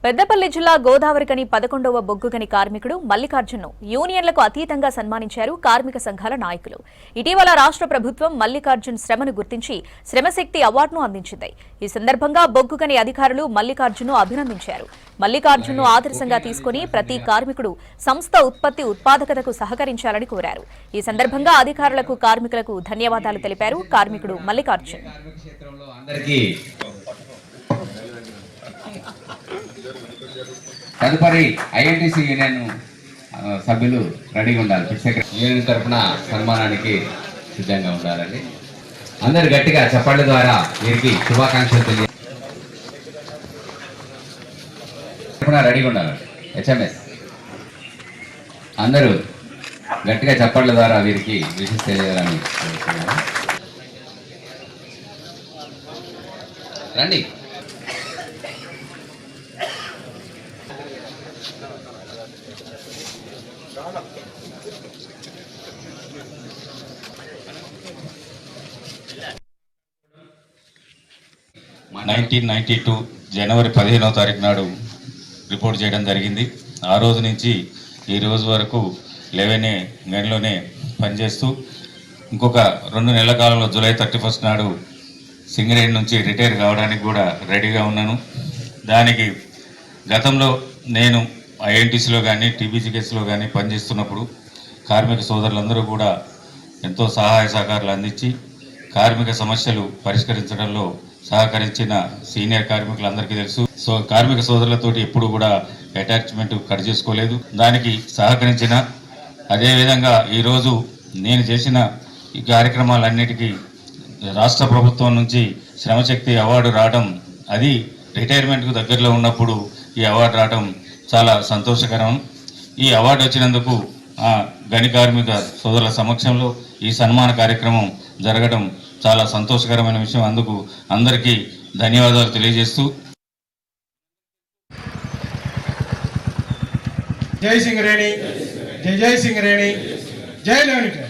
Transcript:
పెద్దపల్లి జిల్లా గోదావరికని 11వ బొగ్గుగని కార్మికుడు మల్లికార్జున్ను యూనియన్లకు అతీతంగా సన్మానించారు కార్మిక సంఘాల నాయకులు. ఇటీవల రాష్ట్ర ప్రభుత్వం మల్లికార్జున్ శ్రమను గుర్తించి శ్రమశక్తి అవార్డును అందించింది. ఈ సందర్భంగా బొగ్గుగని అధికారులు మల్లికార్జున్ను అభినందించారు. మల్లికార్జున్ను ఆదర్శంగా తీసుకుని ప్రతి కార్మికుడు సంస్థ ఉత్పాదకతకు సహకరించాలని కోరారు. ఈ సందర్భంగా అధికారులకు కార్మికులకు ధన్యవాదాలు తెలిపారు కార్మికుడు మల్లికార్జున్. తదుపరి ఐఎన్టీసీ యూనియన్ సభ్యులు రెడీగా ఉండాలి. యూనియన్ తరఫున సన్మానానికి సిద్ధంగా ఉండాలండి. అందరు గట్టిగా చప్పట్ల ద్వారా వీరికి శుభాకాంక్షలు రెడీగా ఉండాలి. హెచ్ఎంఎస్ అందరూ గట్టిగా చప్పట్ల ద్వారా వీరికి విషయం తెలియాలని రండి. జనవరి 15వ తారీఖు నాడు రిపోర్ట్ చేయడం జరిగింది. ఆ రోజు నుంచి ఈ రోజు వరకు 11 గంటలోనే పనిచేస్తూ ఇంకొక 2 నెలల కాలంలో జూలై 31 నాడు సింగరేణి నుంచి రిటైర్ కావడానికి కూడా రెడీగా ఉన్నాను. దానికి గతంలో నేను ఐఎన్టీసీలో కానీ టీబీజీకేస్లో కానీ పనిచేస్తున్నప్పుడు కార్మిక సోదరులందరూ కూడా ఎంతో సహాయ సహకారాలు అందించి కార్మిక సమస్యలు పరిష్కరించడంలో సహకరించిన సీనియర్ కార్మికులందరికీ తెలుసు. కార్మిక సోదరులతోటి ఎప్పుడు కూడా అటాచ్మెంట్ కట్ చేసుకోలేదు. దానికి సహకరించిన అదేవిధంగా ఈరోజు నేను చేసిన ఈ కార్యక్రమాలన్నిటికీ రాష్ట్ర ప్రభుత్వం నుంచి శ్రమశక్తి అవార్డు రావడం, అది రిటైర్మెంట్కు దగ్గరలో ఉన్నప్పుడు ఈ అవార్డు రావడం చాలా సంతోషకరం. ఈ అవార్డు వచ్చినందుకు గని కార్మిక సోదరుల సమక్షంలో ఈ సన్మాన కార్యక్రమం జరగడం చాలా సంతోషకరమైన విషయం. అందుకు అందరికీ ధన్యవాదాలు తెలియజేస్తూ జై సింగరేణి, జై సింగరేణి, జై లెవెనిటర్.